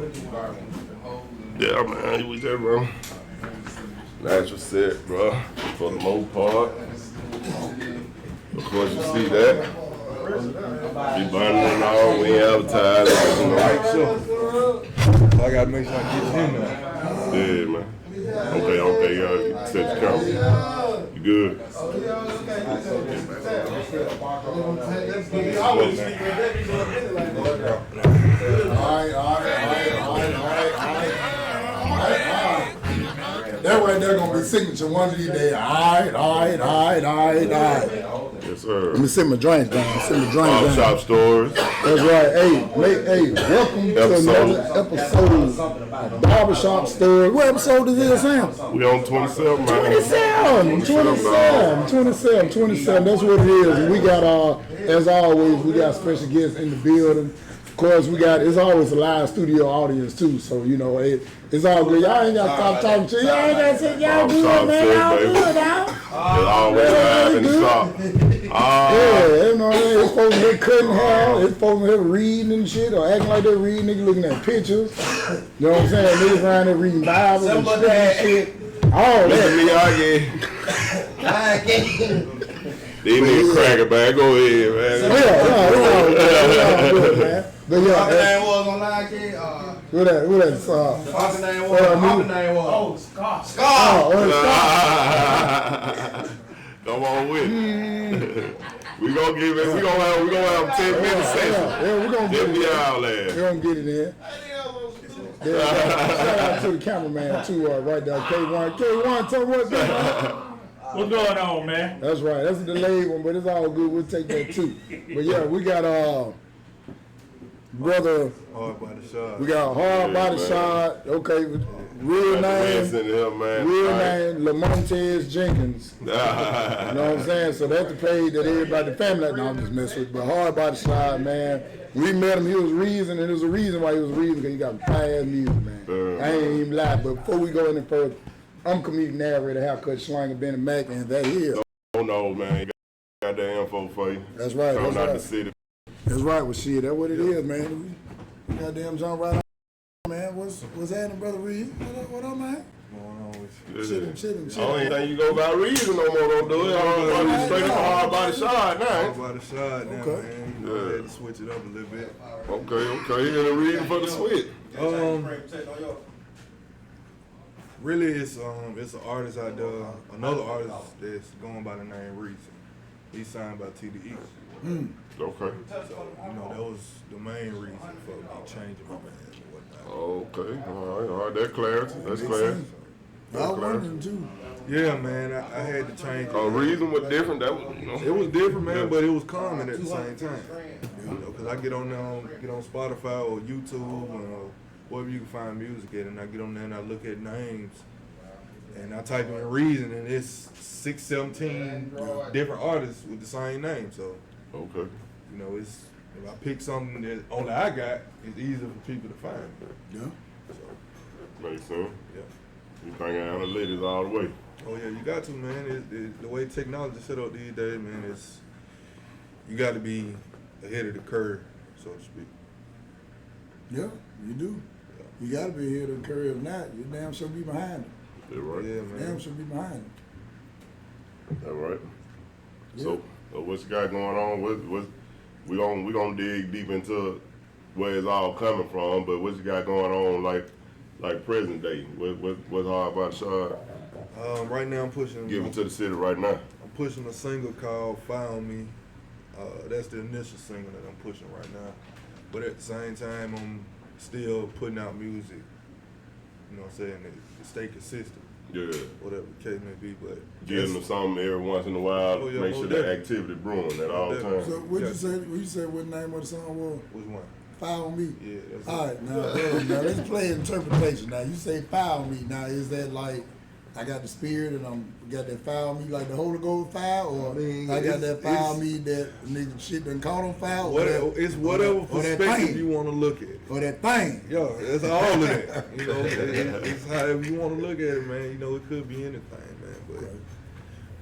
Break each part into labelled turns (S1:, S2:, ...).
S1: Yeah, man, we just run natural set, bro, for the most part. Of course, you see that. Be burning and all, we ain't advertising, you know.
S2: So I gotta make sure I get in there.
S1: Yeah, man. Okay, you set the camera. You good?
S3: That right there gonna be signature one of these days. Alright.
S1: Yes, sir.
S3: Let me sit my drink down.
S1: Barbershop stores.
S3: That's right. Hey, welcome to another episode of Barbershop Story. What episode is this, Sam?
S1: We on 27, man.
S3: 27. That's what it is. And we got, as always, we got special guests in the building. Of course, it's always a live studio audience too. So, you know, it's all good. Y'all ain't got to stop talking to you. Y'all ain't got to say, y'all good, man. Y'all good, y'all.
S1: It's always live in the shop.
S3: Yeah, you know, it's supposed to be cutting hair. It's supposed to be reading and shit or acting like they're reading. Niggas looking at pictures. You know what I'm saying? Niggas around there reading Bibles and shit. All that.
S1: They need a cracker bag. Go ahead, man.
S3: Yeah, good, man. But yeah,
S4: my name was on line, kid.
S3: Who that?
S4: My name was. Scott.
S1: Come on with it. We gonna have 10 minutes session.
S3: Yeah, we're gonna get it out there. We're gonna get it in. Shout out to the cameraman too, right there. K1, tell me what's going on.
S5: What's going on, man?
S3: That's right. That's a delayed one, but it's all good. We'll take that too. But yeah, we got brother.
S2: HardBodyShard.
S3: We got HardBodyShard. Okay, real name, Lamontez Jenkins. You know what I'm saying? So that's the page that everybody, the family, no, I'm just messing with. But HardBodyShard, man, we met him. He was reason, and there's a reason why he was reason because he got fire music, man. I ain't even lie. But before we go any further, I'm comedic narrator, haircut, Schlanger, Bennie Mac, and that is.
S1: Oh no, man. Got that info for you.
S3: That's right.
S1: Coming
S3: That's
S1: out
S3: right.
S1: the city.
S3: That's right. Well, shit, that's what it is, man. We goddamn jump right on, man. What's happening, brother Reed? What up, man? Chillin'.
S1: Only thing you go about reason no more don't do it. Straight up HardBodyShard now.
S2: HardBodyShard now,
S3: Okay.
S2: man. You know, I had to switch it up a little bit.
S1: Okay. And a reason for the switch.
S2: Really, it's an artist out there, another artist that's going by the name Reason. He's signed by TDE.
S1: Okay.
S2: So, you know, that was the main reason for me changing my band and whatnot.
S1: Okay. All right. That's clarity. That's clarity.
S3: I wanted too.
S2: Yeah, man, I had to change it.
S1: Reason was different. That was, you know.
S2: It was different, man, but it was common at the same time. You know, because I get on Spotify or YouTube or wherever you can find music at, and I get on there and I look at names, and I type in Reason, and it's 17 different artists with the same name. So,
S1: Okay.
S2: you know, if I pick something that only I got, it's easier for people to find.
S3: Yeah.
S2: So,
S1: Makes sense.
S2: yeah.
S1: You think analytics all the way.
S2: Oh yeah, you got to, man. The way technology set up these days, man, you got to be ahead of the curve, so to speak.
S3: Yeah, you do. You got to be ahead of the curve. If not, you damn sure be behind it.
S1: That's right.
S2: Yeah, man.
S3: Damn sure be behind it.
S1: That's right.
S3: Yeah.
S1: So what's you got going on? We gonna dig deep into where it's all coming from, but what you got going on like present day? What's HardBodyShard?
S2: Right now I'm pushing.
S1: Give it to the city right now.
S2: I'm pushing a single called "Found Me." That's the initial single that I'm pushing right now. But at the same time, I'm still putting out music. You know what I'm saying? To stay consistent.
S1: Yeah.
S2: Whatever the case may be, but
S1: Giving them something every once in a while.
S2: Oh, yeah,
S1: make
S2: most
S1: sure
S2: definitely.
S1: that activity brewing at all
S2: Definitely.
S1: times.
S3: So what you say? What you say? What name of the song was?
S2: which one?
S3: Foul Me.
S2: Yeah, that's
S3: All
S2: it.
S3: right, now let's play interpretation. Now you say foul me. Now is that like I got the spirit and I'm got that foul me like the Holy Ghost fire, or
S2: I mean,
S3: I got that foul
S2: it's-
S3: me that nigga shit done caught on fire?
S2: It's whatever
S3: or that
S2: perspective
S3: thing.
S2: you want to look at it.
S3: Or that thing.
S2: Yeah, it's all of that. You know, it's however you want to look at it, man. You know, it could be anything, man. But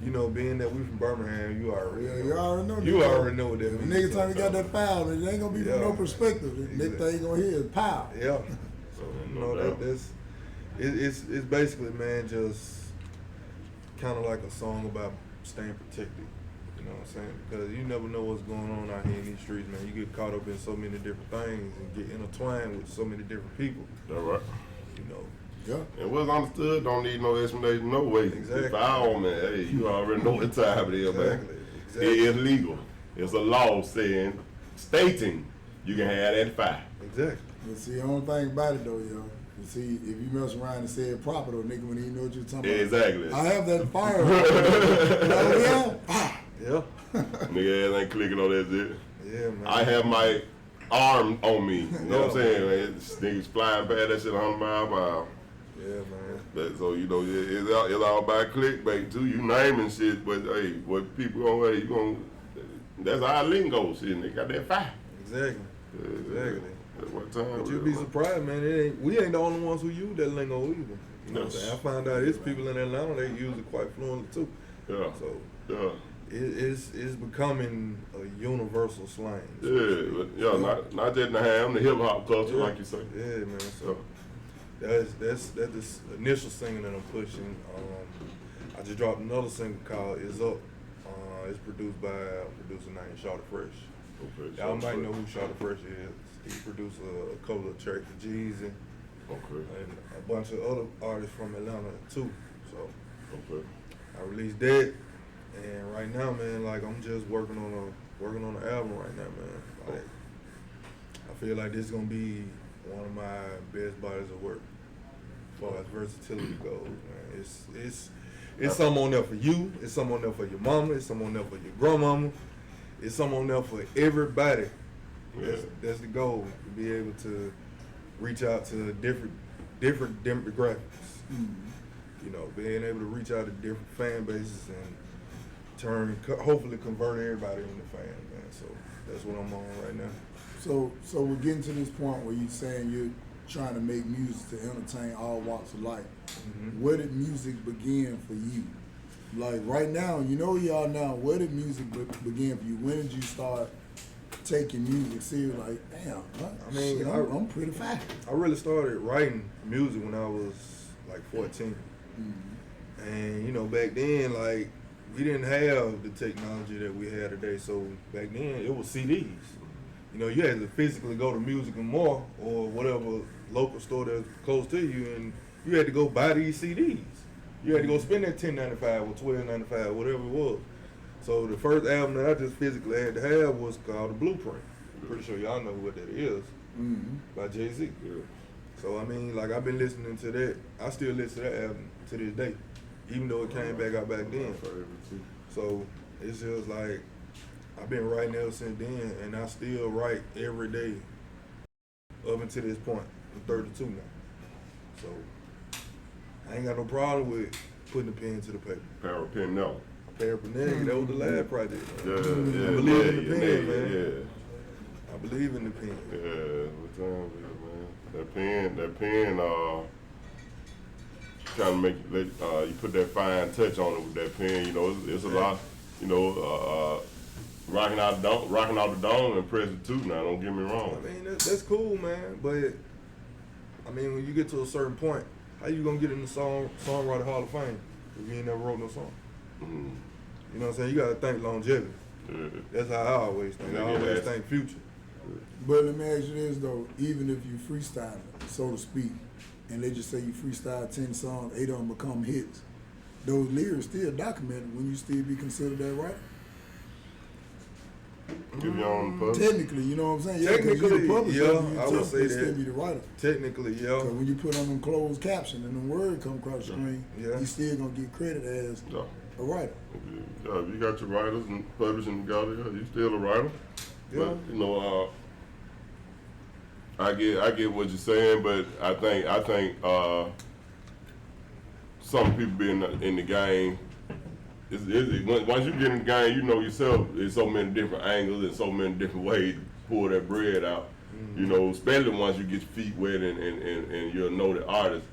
S2: you know, being that we from Birmingham, you already
S3: Yeah,
S2: know.
S3: you already know.
S2: You already know what that
S3: If a
S2: means.
S3: nigga time you got that foul, it ain't gonna be from
S2: Yeah.
S3: no perspective. The next thing you gonna hear is pow.
S2: Yeah. So you know it's basically, man, just kind of like a song about staying protected. You know what I'm saying? Because you never know what's going on out here in these streets, man. You get caught up in so many different things and get intertwined with so many different people.
S1: That's right.
S2: You know.
S3: Yeah.
S1: And what's understood don't need no explanation, no way.
S2: Exactly.
S1: If I own, man, hey, you already know what time it is, man.
S2: Exactly.
S1: It is legal. It's a law stating you can have that fire.
S2: Exactly.
S3: But see, the only thing about it though, yo, you see, if you mess around and say it proper though, nigga, when you know what you're talking about.
S1: Exactly.
S3: I have that fire. Oh, yeah.
S2: Yeah.
S1: Nigga ass ain't clicking on that shit.
S2: Yeah, man.
S1: I have my arm on me. You know what I'm saying, man? Niggas flying past that shit 100 miles per hour.
S2: Yeah, man.
S1: So, you know, it's all about clickbait too. You naming shit, but hey, what people gonna, hey, you gonna, that's our lingo shit. They got that fire.
S2: Exactly. Exactly.
S1: At what time?
S2: But you'd be surprised, man. We ain't the only ones who use that lingo either. You know what I'm saying? I found out it's people in Atlanta, they use it quite fluently too.
S1: Yeah.
S2: So
S1: Yeah.
S2: it's becoming a universal slang.
S1: Yeah, but yeah, not just in the ham, the hip hop culture,
S2: Yeah.
S1: like you say.
S2: Yeah, man. So that's this initial single that I'm pushing. I just dropped another single called "Is Up." It's produced by a producer named Shawty Fresh.
S1: Okay.
S2: Y'all might know who Shawty Fresh is. He produced a couple of tracks for Jeezy
S1: Okay.
S2: and a bunch of other artists from Atlanta too. So
S1: Okay.
S2: I released that, and right now, man, like I'm just working on an album right now, man. Like I feel like this is gonna be one of my best bodies of work as far as versatility goes, man. It's something on there for you. It's something on there for your mama. It's something on there for your grandmama. It's something on there for everybody. That's the goal, to be able to reach out to different demographics. You know, being able to reach out to different fan bases and hopefully convert everybody into fans, man. So that's what I'm on right now.
S3: So we're getting to this point where you're saying you're trying to make music to entertain all walks of life. Where did music begin for you? Like right now, you know y'all now, where did music begin for you? When did you start taking music serious? Like, damn, what?
S2: I mean,
S3: shit, I'm pretty fat.
S2: I really started writing music when I was like 14. And you know, back then, like, we didn't have the technology that we have today. So back then, it was CDs. You know, you had to physically go to Music and More or whatever local store that's close to you, and you had to go buy these CDs. You had to go spend that $10.95 or $12.95, whatever it was. So the first album that I just physically had to have was called The Blueprint. I'm pretty sure y'all know what that is, by Jay-Z.
S1: Yeah.
S2: So I mean, like, I've been listening to that. I still listen to that album to this day, even though it came back out back then. So it's just like, I've been writing ever since then, and I still write every day up until this point. I'm 32 now. So I ain't got no problem with putting the pen to the paper.
S1: Power pen, no.
S2: Paraphernalia, that was the last project.
S1: Yeah,
S2: I
S1: yeah,
S2: believe in the
S1: yeah,
S2: pen,
S1: yeah,
S2: man.
S1: yeah.
S2: I believe in the pen.
S1: Yeah, what time is it, man? That pen, trying to make you put that fine touch on it with that pen. You know, it's a lot. You know, rocking out the dome and press it too. Now, don't get me wrong.
S2: I mean, that's cool, man. But I mean, when you get to a certain point, how you gonna get in the songwriter Hall of Fame if you ain't never wrote no song? You know what I'm saying? You gotta think longevity.
S1: Yeah.
S2: That's how I always think. I always think future.
S3: But let me ask you this though, even if you freestyle, so to speak, and they just say you freestyle 10 songs, 8 of them become hits, those lyrics still documented when you still be considered that writer?
S1: If you're on the pub.
S3: Technically, you know what I'm saying? Yeah, 'cause
S2: Technically,
S3: you the publisher,
S2: yeah,
S3: you
S2: I would say
S3: still
S2: that.
S3: be the writer.
S2: Technically, yeah.
S3: Because when you put on them closed caption and the word come across the screen,
S2: Yeah.
S3: you still gonna get credit as
S1: Yeah.
S3: a writer.
S1: Yeah, if you got your writers and publishing together, you still a writer.
S2: Yeah.
S1: But you know, I get what you're saying, but I think some people being in the game, once you get in the game, you know yourself. There's so many different angles and so many different ways to pull that bread out. You know, especially once you get your feet wet and you're a noted artist,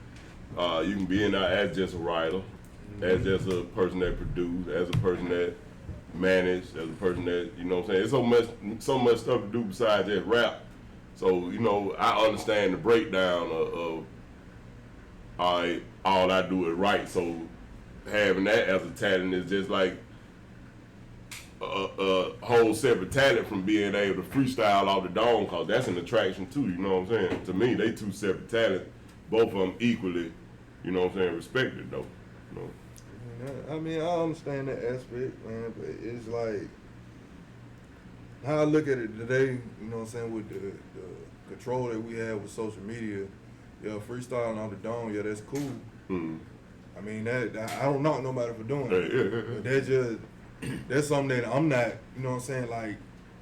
S1: you can be in there as just a writer, as just a person that produced, as a person that managed, as a person that, you know what I'm saying. There's so much stuff to do besides just rap. So, you know, I understand the breakdown of all I do is right. So having that as a talent is just like a whole separate talent from being able to freestyle off the dome, because that's an attraction too, you know what I'm saying? To me, they two separate talents, both of them equally, you know what I'm saying, respected though. You know?
S2: I mean, I understand that aspect, man, but it's like, how I look at it today, you know what I'm saying, with the control that we have with social media, freestyling on the dome, that's cool.
S1: Mm-hmm.
S2: I mean, that I don't knock nobody for doing it. But that's something that I'm not, you know what I'm saying, like,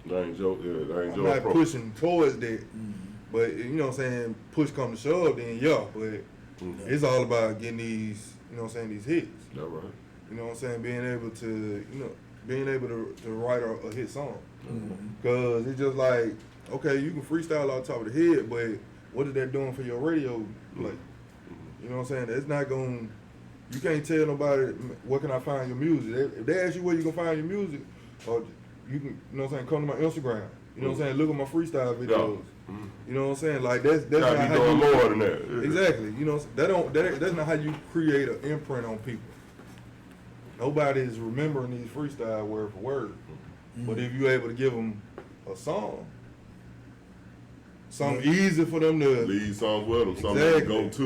S2: I'm not pushing towards that. Mm-hmm. But, you know what I'm saying, push come to shove, then but it's all about getting these, you know what I'm saying, these hits.
S1: That's right.
S2: You know what I'm saying, being able to write a hit song. Because it's just like, okay, you can freestyle off the top of the head, but what is that doing for your radio play? You know what I'm saying? That's not going, you can't tell nobody, where can I find your music? If they ask you where you can find your music, or you can, you know what I'm saying, come to my Instagram. You know what I'm saying? Look at my freestyle videos. You know what I'm saying? Like that's not how
S1: doing
S2: you,
S1: more than that.
S2: Exactly. You know, that's not how you create an imprint on people. Nobody is remembering these freestyle word for word. But if you're able to give them a song, something easy for them to
S1: lead songs with them, something to go to,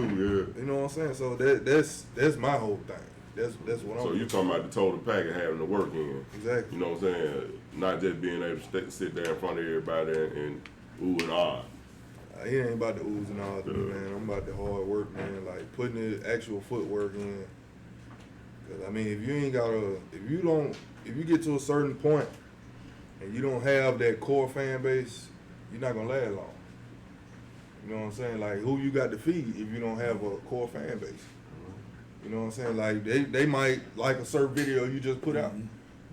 S2: You know what I'm saying? So that's my whole thing. That's what I'm.
S1: So you talking about the total package, having to work in.
S2: Exactly.
S1: You know what I'm saying? Not just being able to sit there in front of everybody and ooh and ah.
S2: It ain't about the oohs and ahs, man. I'm about the hard work, man. Like putting the actual footwork in. Cause I mean, if you get to a certain point and you don't have that core fan base, you're not gonna last long. You know what I'm saying? Like, who you got to feed if you don't have a core fan base? You know what I'm saying? Like, they might like a certain video you just put out,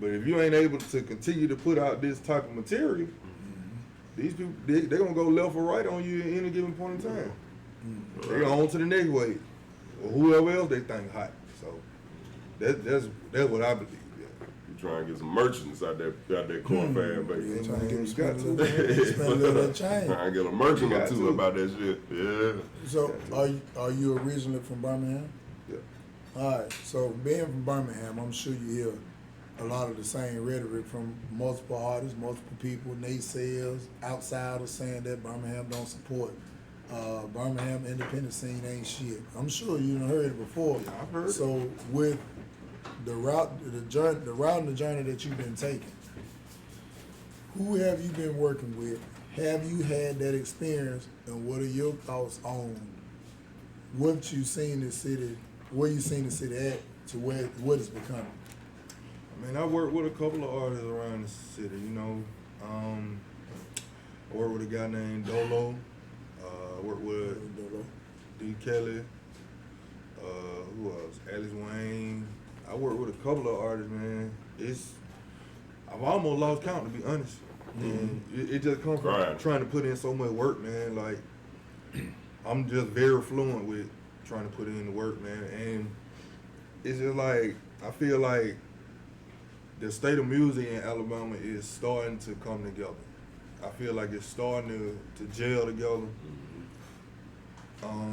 S2: but if you ain't able to continue to put out this type of material, these people they're gonna go left or right on you at any given point in time. They go on to the next wave, or whoever else they think hot. So that's what I believe.
S1: Trying to get some merchants out there core fan base.
S3: Trying to get spend a little that change.
S1: Trying to get a merchant or two about that shit. Yeah.
S3: So are you originally from Birmingham?
S2: Yeah.
S3: All right. So being from Birmingham, I'm sure you hear a lot of the same rhetoric from multiple artists, multiple people, naysayers, outsiders saying that Birmingham don't support. Birmingham independent scene ain't shit. I'm sure you done heard it before.
S2: Yeah, I've heard it.
S3: So with the route and the journey that you've been taking, who have you been working with? Have you had that experience, and what are your thoughts on what you seen the city, where you seen the city at to what it's becoming?
S2: I mean, I work with a couple of artists around the city. You know, I work with a guy named Dolo. I work with D. Kelly. Who else? Alice Wayne. I work with a couple of artists, man. I've almost lost count, to be honest. And it just comes from trying to put in so much work, man. Like, I'm just very fluent with trying to put in the work, man. And it's just like, I feel like the state of music in Alabama is starting to come together. I feel like it's starting to gel together.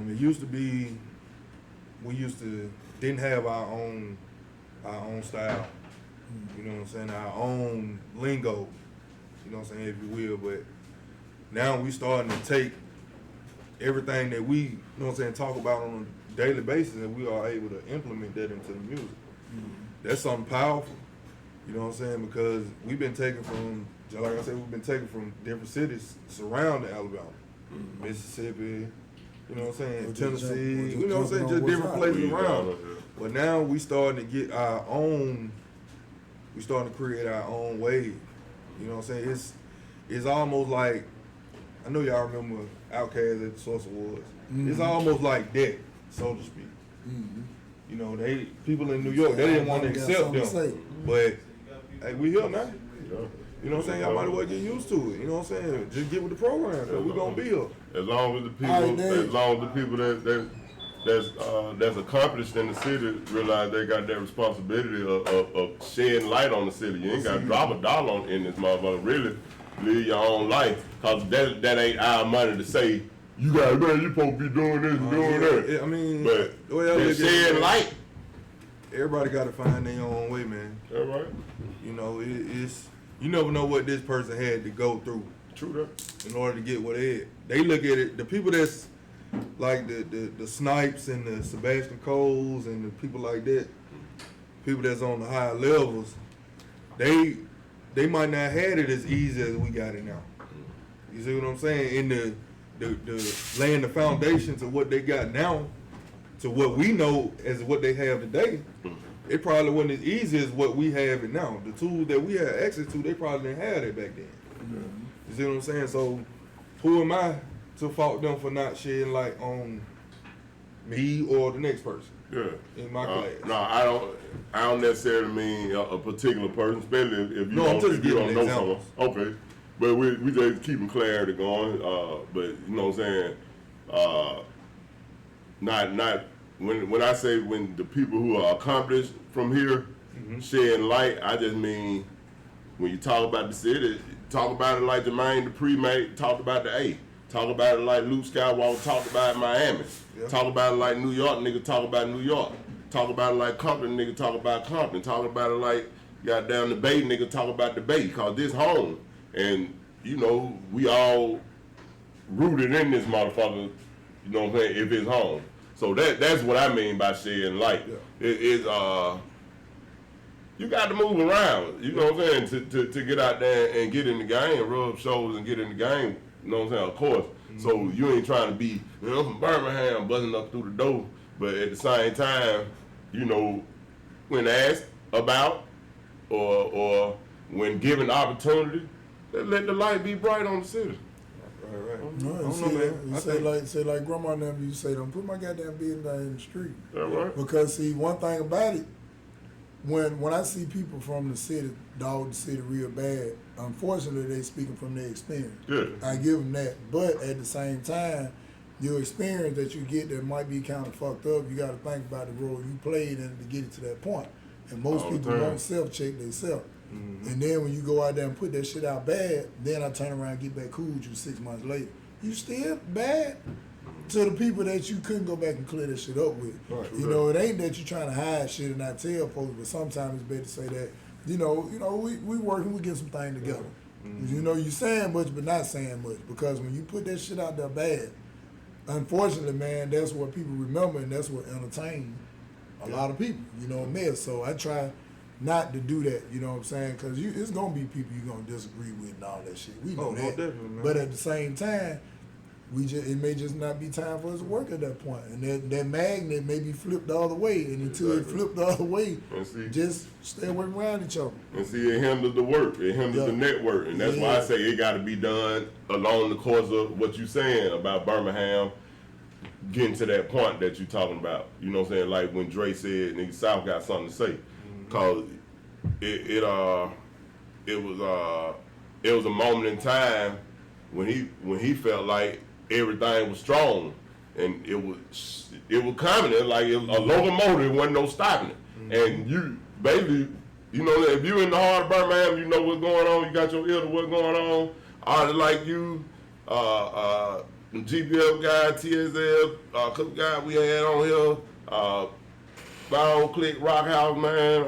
S2: It used to be, we didn't have our own style, you know what I'm saying, our own lingo, you know what I'm saying, if you will, but now we starting to take everything that we, you know what I'm saying, talk about on a daily basis, and we are able to implement that into the music. That's something powerful, you know what I'm saying, because we've been taken from, like I said, we've been taken from different cities surrounding Alabama, Mississippi, you know what I'm saying, Tennessee, you know what I'm saying, just different places around. But now we starting to get our own, we starting to create our own wave. You know what I'm saying? It's almost like, I know y'all remember Outkast at the Source Awards. It's almost like that, so to speak. You know, people in New York, they didn't want to accept them. But hey, we here now. You know what I'm saying? Y'all might as well get used to it. You know what I'm saying? Just get with the program, so we're gonna be here.
S1: As long as the people that's accomplished in the city realize they got that responsibility of shedding light on the city. You ain't got to drop a dollar in this motherfucker, really. live your own life, cause that ain't our money to say, you supposed to be doing this and doing that.
S2: I mean,
S1: but
S2: the way I look at
S1: shed
S2: it,
S1: light.
S2: Everybody got to find their own way, man.
S1: All right.
S2: You know, it's you never know what this person had to go through.
S1: True that.
S2: In order to get what they had. They look at it. The people that's like the Snipes and the Sebastian Coles and the people like that, people that's on the higher levels, they might not have it as easy as we got it now. You see what I'm saying? In the laying the foundation to what they got now, to what we know as what they have today, it probably wasn't as easy as what we have it now. The tools that we have access to, they probably didn't have that back then. You see what I'm saying? So who am I to fault them for not shedding light on me or the next person?
S1: Yeah.
S2: In my class.
S1: No, I don't necessarily mean a particular person, especially if you
S2: I'm just
S1: if you don't
S2: giving
S1: know
S2: examples.
S1: someone. Okay. But we just keeping clarity going. But you know what I'm saying? Not when I say when the people who are accomplished from here shedding light, I just mean when you talk about the city, talk about it like Jermaine Dupri talked about the A. Talk about it like Luke Skywalker talked about Miami.
S2: Yeah.
S1: Talk about it like New York, nigga talk about New York. Talk about it like Compton, nigga talk about Compton. Talk about it like goddamn the Bay, nigga talk about the Bay. Cause this home. And, you know, we all rooted in this motherfucker, you know what I'm saying, if it's home. So that's what I mean by shedding light.
S2: Yeah.
S1: You got to move around, you know what I'm saying, to get out there and get in the game, rub shoulders and get in the game, you know what I'm saying, of course. So you ain't trying to be, you know, from Birmingham buzzing up through the door, but at the same time, you know, when asked about or when given the opportunity, let the light be bright on the city.
S2: Right.
S3: No,
S2: I
S3: you
S2: don't
S3: say,
S2: know, man.
S3: you
S2: I
S3: say like grandma never used to say, don't put my goddamn business down in the street.
S1: That right?
S3: Because see, one thing about it, when I see people from the city dog the city real bad, unfortunately they speaking from their experience.
S1: Yeah.
S3: I give them that, but at the same time, your experience that you get that might be kind of fucked up, you got to think about the role you played in to get it to that point. And most
S1: All the
S3: people
S1: time.
S3: don't self-check themselves. And then when you go out there and put that shit out bad, then I turn around and get back cool with you 6 months later. You still bad to the people that you couldn't go back and clear that shit up with.
S2: Right.
S3: You know, it ain't that you trying to hide shit and not tell folks, but sometimes it's better to say that, you know, we working, we get some things together. You know, you saying much but not saying much, because when you put that shit out there bad, unfortunately, man, that's what people remember and that's what entertains a lot of people, you know, mess. So I try not to do that, you know what I'm saying? Because it's going to be people you're going to disagree with and all that shit. We know
S2: Oh,
S3: that.
S2: most definitely, man.
S3: But at the same time, it may just not be time for us to work at that point. And that magnet may be flipped the other way. And until it flipped the other way,
S1: And see,
S3: just stay working around each other.
S1: and see, it hinders the work. It hinders the network. And that's why I say it got to be done along the course of what you're saying about Birmingham getting to that point that you're talking about. You know what I'm saying? Like when Dre said, nigga, South got something to say. Cause it was a moment in time when he felt like everything was strong, and it was coming. It like a locomotive, wasn't no stopping it. And you basically, you know, if you in the heart of Birmingham, you know what's going on. You got your ear to what's going on. Artists like you, GPF guy, TSL, couple guys we had on here, Bound Click, Rock House, man.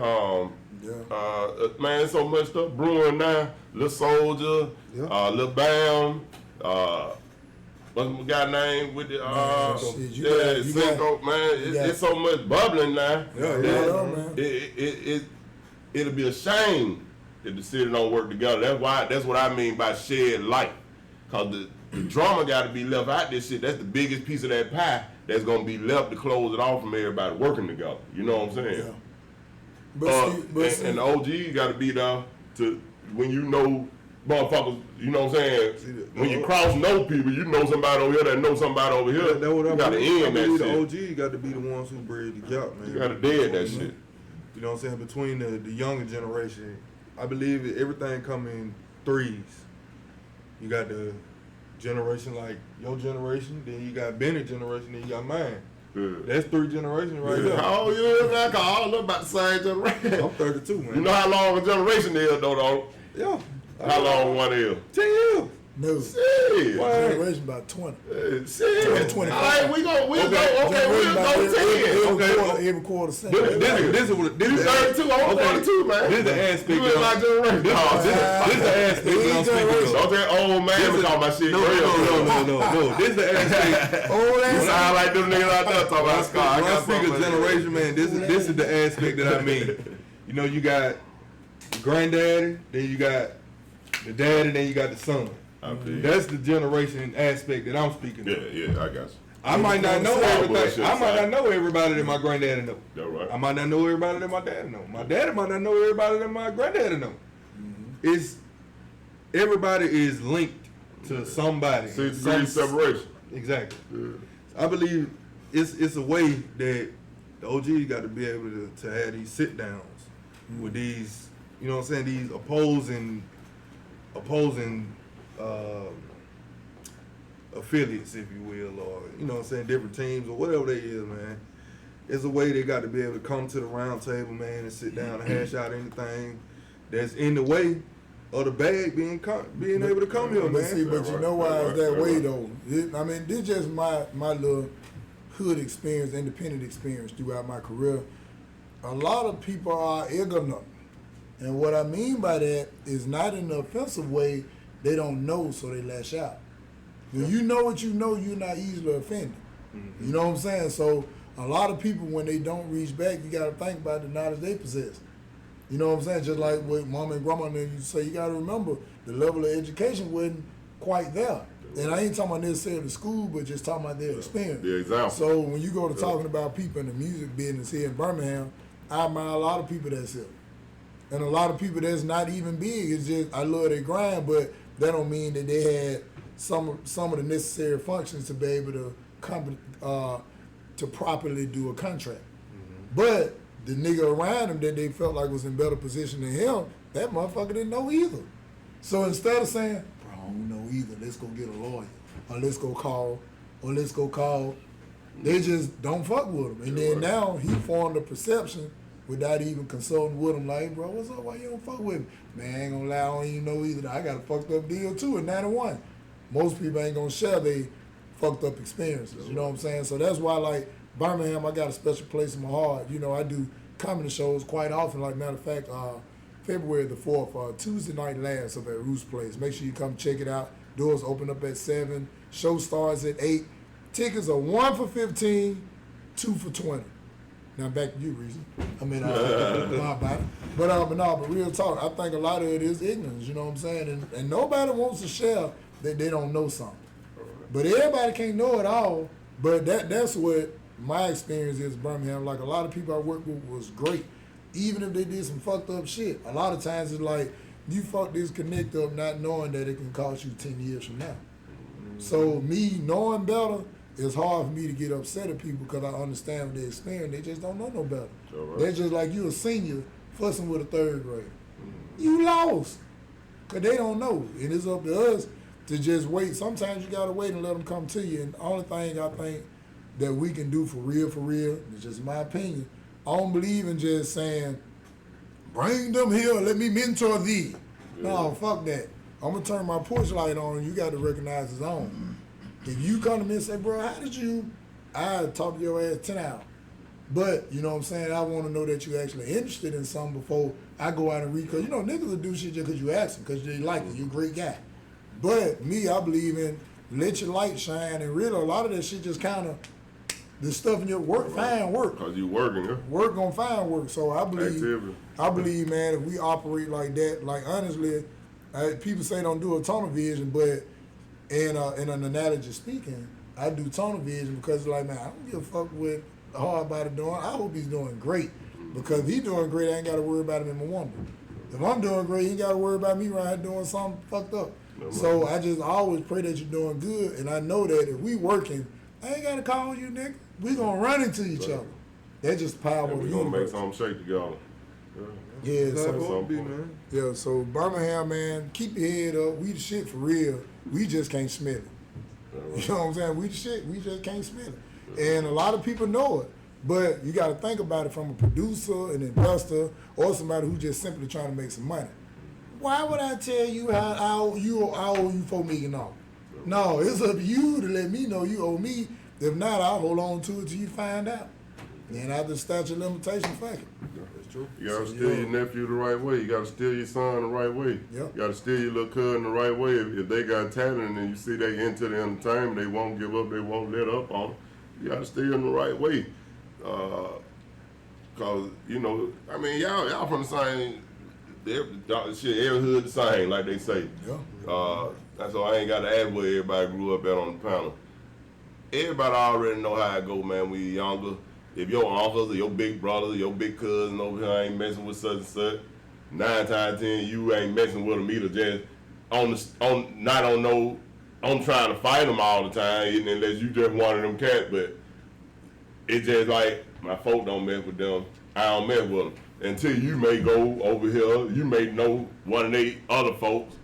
S1: Man, so much stuff brewing now. Lil Soldier, Lil Bam, what's my guy name with the Cinco, man. It's so much bubbling now.
S3: Man.
S1: It'll be a shame if the city don't work together. That's what I mean by shed light. Cause the drama got to be left out this shit. That's the biggest piece of that pie that's gonna be left to close it off from everybody working together. You know what I'm saying?
S3: Yeah. But
S1: And the OG got to be there to when you know motherfuckers. You know what I'm saying? When you cross know people, you know somebody over here that know somebody over here.
S2: That's what
S1: you got to end that shit.
S2: The OG got to be the ones who bridge the gap, man.
S1: You got to dead that shit.
S2: You know what I'm saying? Between the younger generation, I believe everything come in threes. You got the generation like your generation, then you got Bennie generation, then you got mine.
S1: Yeah.
S2: That's 3 generations right there.
S1: How old you is, man? Cause all of them about the same generation.
S2: I'm 32, man.
S1: You know how long a generation is, though?
S2: Yeah.
S1: How long one is?
S2: 10 years.
S3: No.
S1: Shit.
S3: Generation about 20.
S1: Shit.
S3: 20.
S1: All right, we'll go 10.
S3: Every quarter century.
S2: This is what this
S1: You
S2: is.
S1: 32, I'm 42, man.
S2: This is the aspect.
S1: You in my generation.
S2: This is the aspect that I'm speaking
S1: Don't
S2: of.
S1: that old man talking about shit.
S2: No. This is the aspect.
S1: You sound like them niggas out there talking about Scott.
S2: When I speak of generation, man, this is the aspect that I mean. You know, you got the granddaddy, then you got the daddy, then you got the son. That's the generation aspect that I'm speaking of.
S1: Yeah, I got you.
S2: I might not know everything. I might not know everybody that my granddaddy know.
S1: That's right.
S2: I might not know everybody that my daddy know. My daddy might not know everybody that my granddaddy know. It's everybody is linked to somebody.
S1: 6 degrees separation.
S2: Exactly.
S1: Yeah.
S2: I believe it's a way that the OG got to be able to have these sit downs with these, you know what I'm saying, these opposing affiliates, if you will, or you know what I'm saying, different teams or whatever they is, man. It's a way they got to be able to come to the round table, man, and sit down and hash out anything that's in the way of the bag being able to come here,
S3: But
S2: man.
S3: see, but you know why it's that way though. I mean, this just my little hood experience, independent experience throughout my career. A lot of people are ignorant, and what I mean by that is not in an offensive way. They don't know, so they lash out. When you know what you know, you're not easily offended. You know what I'm saying? So a lot of people, when they don't reach back, you got to think about the knowledge they possess. You know what I'm saying? Just like what mama and grandma and them used to say, you got to remember the level of education wasn't quite there. And I ain't talking about necessarily school, but just talking about their experience.
S1: The example.
S3: So when you go to talking about people in the music business here in Birmingham, I admire a lot of people that's here. And a lot of people that's not even big. It's just, I love their grind, but that don't mean that they had some of the necessary functions to be able to properly do a contract. But the nigga around him that they felt like was in better position than him, that motherfucker didn't know either. So instead of saying, bro, I don't know either, let's go get a lawyer, or let's go call, they just don't fuck with him. And then now he formed a perception without even consulting with him, like, bro, what's up, why you don't fuck with me? Man, I ain't gonna lie, I don't even know either. I got a fucked up deal too in 91. Most people ain't gonna share they fucked up experiences, you know what I'm saying? So that's why, like, Birmingham, I got a special place in my heart. You know, I do comedy shows quite often. Like, matter of fact, February the 4th, Tuesday night last up at Roost Place. Make sure you come check it out. Doors open up at 7. Show starts at 8. Tickets are 1 for 15, 2 for 20. Now back to you, Reason. I mean, but real talk, I think a lot of it is ignorance, you know what I'm saying? And nobody wants to share that they don't know something. But everybody can't know it all. But that's what my experience is in Birmingham. Like, a lot of people I work with was great. Even if they did some fucked up shit. A lot of times it's like, you fuck this connect up not knowing that it can cost you 10 years from now. So me knowing better, it's hard for me to get upset at people because I understand what they experience. They just don't know no better. Right. They're just like you a senior fussing with a third grader. You lost. Because they don't know. And it's up to us to just wait. Sometimes you got to wait and let them come to you. And the only thing I think that we can do for real, it's just my opinion, I don't believe in just saying, bring them here, let me mentor thee. Yeah. No, fuck that. I'm going to turn my push light on and you got to recognize his own. If you come to me and say, bro, how did you, I talk to your ass 10 hours. But, you know what I'm saying, I want to know that you're actually interested in something before I go out and read. Because, you know, niggas will do shit just because you ask them, because they like it. You're a great guy. But me, I believe in let your light shine. And really, a lot of that shit just kind of, the stuff in your work, find work.
S1: Because you working, huh?
S3: Work gonna find work. So I believe, man, if we operate like that, like honestly, people say don't do a tunnel vision, but in an analogy speaking, I do tunnel vision because like, man, I don't give a fuck what the hard body doing. I hope he's doing great. Because if he's doing great, I ain't gotta worry about him in my woman. If I'm doing great, he ain't gotta worry about me right here doing something fucked up. No, so I just always pray that you're doing good, and I know that if we working, I ain't gotta call you, nigga. We gonna run into each other. That's just the power of the universe. We gonna make something shake together. Yeah, so Birmingham, man, keep your head up. We the shit for real. We just can't smell it. You know what I'm saying? We the shit. We just can't smell it. And a lot of people know it. But you got to think about it from a producer, an investor, or somebody who just simply trying to make some money. why would I tell you I owe you $4 million? No, it's up to you to let me know you owe me. If not, I'll hold on to it till you find out. And after statute of limitations, fuck it.
S2: That's true.
S1: You gotta steal your nephew the right way. You gotta steal your son the right way.
S3: Yep.
S1: You gotta steal your little cousin the right way. If they got talent and you see they into the entertainment, they won't give up, they won't let up on it. You gotta steal them the right way. Cause, you know, I mean, y'all from the same, every hood the same, like they say.
S3: Yeah.
S1: That's why I ain't got to ask where everybody grew up at on the panel. Everybody already know how it go, man, when you younger. If your uncles or your big brother or your big cousin over here ain't messing with such and such, 9 times out of 10 you ain't messing with them either, just on trying to fight them all the time, unless you just one of them cats. But it's just like, my folk don't mess with them, I don't mess with them. Until you may go over here, you may know one of they other folks,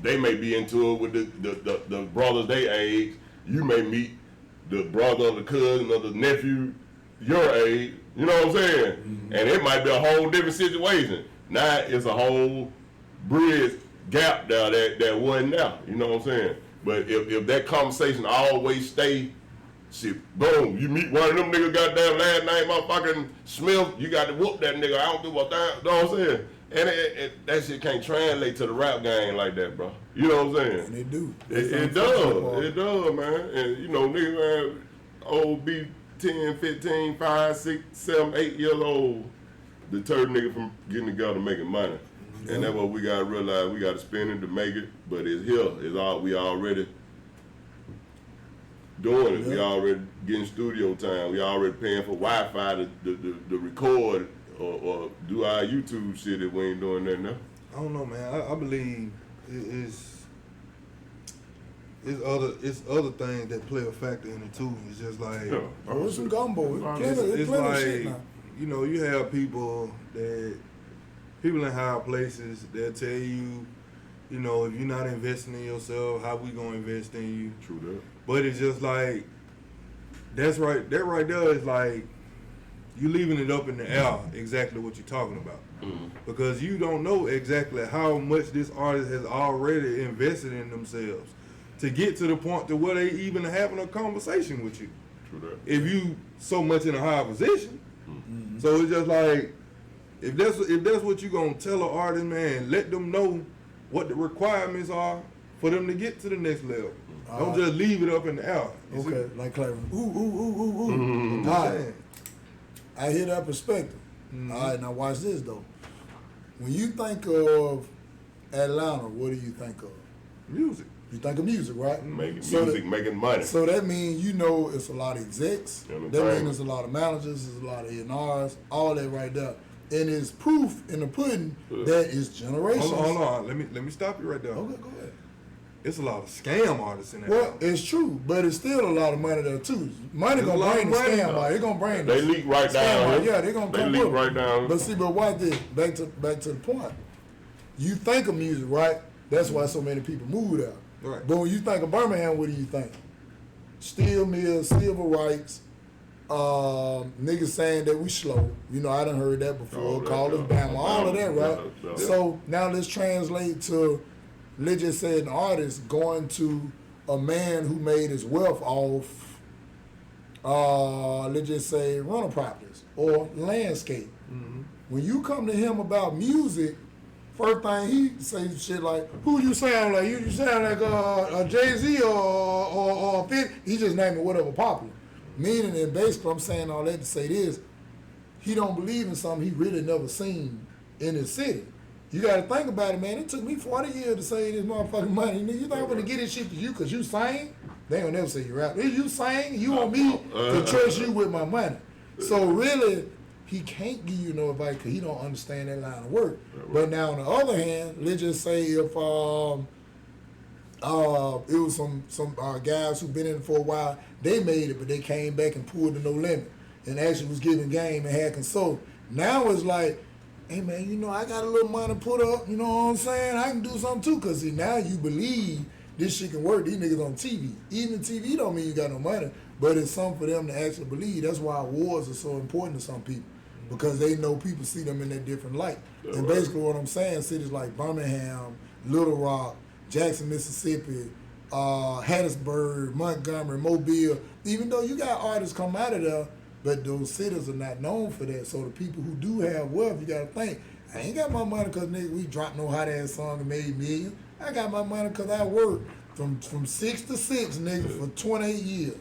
S1: they may be into it with the brothers they age. You may meet the brother or the cousin or the nephew your age, you know what I'm saying? Mm-hmm. And it might be a whole different situation. Now it's a whole bridge gap there that wasn't there, you know what I'm saying? But if that conversation always stay, shit, boom, you meet one of them niggas goddamn last name motherfucking Smith, you got to whoop that nigga, I don't give a damn, you know what I'm saying? And that shit can't translate to the rap game like that, bro. You know what I'm saying?
S3: And it do.
S1: It does, man. And you know, niggas, man, old be 10, 15, 5, 6, 7, 8 years old, deter nigga from getting together making money. Yeah. And that's what we gotta realize. We gotta spend it to make it, but it's here. It's all we already doing it. Yeah. We already getting studio time. We already paying for Wi-Fi to record or do our YouTube shit if we ain't doing that now.
S2: I don't know, man. I believe it's other things that play a factor in it too. It's just like
S3: it's some gumbo.
S2: It's like, you know, you have people in higher places that tell you, you know, if you're not investing in yourself, how we gonna invest in you?
S1: True that.
S2: But it's just like that right there is like you leaving it up in the air exactly what you're talking about. Mm-hmm. Because you don't know exactly how much this artist has already invested in themselves to get to the point to where they even having a conversation with you.
S1: True that.
S2: If you so much in a high position. Mm-hmm. So it's just like, if that's what you're gonna tell an artist, man, let them know what the requirements are for them to get to the next level. Don't just leave it up in the air.
S3: Okay, like Clever. Mm-hmm. All right. I hear that perspective. Mm-hmm. All right, now watch this though. When you think of Atlanta, what do you think of?
S2: Music.
S3: You think of music, right?
S1: Making money.
S3: So that means you know it's a lot of execs. That means there's a lot of managers, there's a lot of A&Rs, all that right there. And it's proof in the pudding that is generations.
S2: Hold on. Let me stop you right there.
S3: Okay, go ahead.
S2: It's a lot of scam artists in that.
S3: Well, it's true, but it's still a lot of money there too. Money gonna bring the scam out. It's gonna bring
S1: they leak right down.
S3: Yeah, they're gonna come
S1: leak right down.
S3: But see, but watch this. Back to the point. You think of music, right? That's why so many people move there.
S2: Right.
S3: But when you think of Birmingham, what do you think? Steel mills, civil rights, niggas saying that we slow. You know, I done heard that before. Call us Bama, all of that, right?
S1: Yeah.
S3: So now let's translate to, let's just say an artist going to a man who made his wealth off, let's just say rental properties or landscape. Mm-hmm. When you come to him about music, first thing he say shit like, who you sound like? You sound like a Jay-Z or 50. He just naming whatever popular. Meaning, and basically I'm saying all that to say this, he don't believe in something he really never seen in his city. You got to think about it, man. It took me 40 years to save this motherfucking money. You think I'm going to get this shit to you because you sing? They ain't gonna never say you rap. If you sing, you want me to trust you with my money. So really, he can't give you no advice because he don't understand that line of work. But now on the other hand, let's just say if it was some guys who've been in it for a while, they made it, but they came back and pulled the no limit and actually was giving game and had consult. Now it's like, hey man, you know, I got a little money put up, you know what I'm saying? I can do something too, because see, now you believe this shit can work. These niggas on TV. Even TV don't mean you got no money, but it's something for them to actually believe. That's why awards are so important to some people. because they know people see them in that different light. And basically what I'm saying, cities like Birmingham, Little Rock, Jackson, Mississippi, Hattiesburg, Montgomery, Mobile, even though you got artists come out of there, but those cities are not known for that. So the people who do have wealth, you gotta think, I ain't got my money because nigga, we dropped no hot ass song and made millions. I got my money because I worked from 6 to 6, nigga, for 28 years.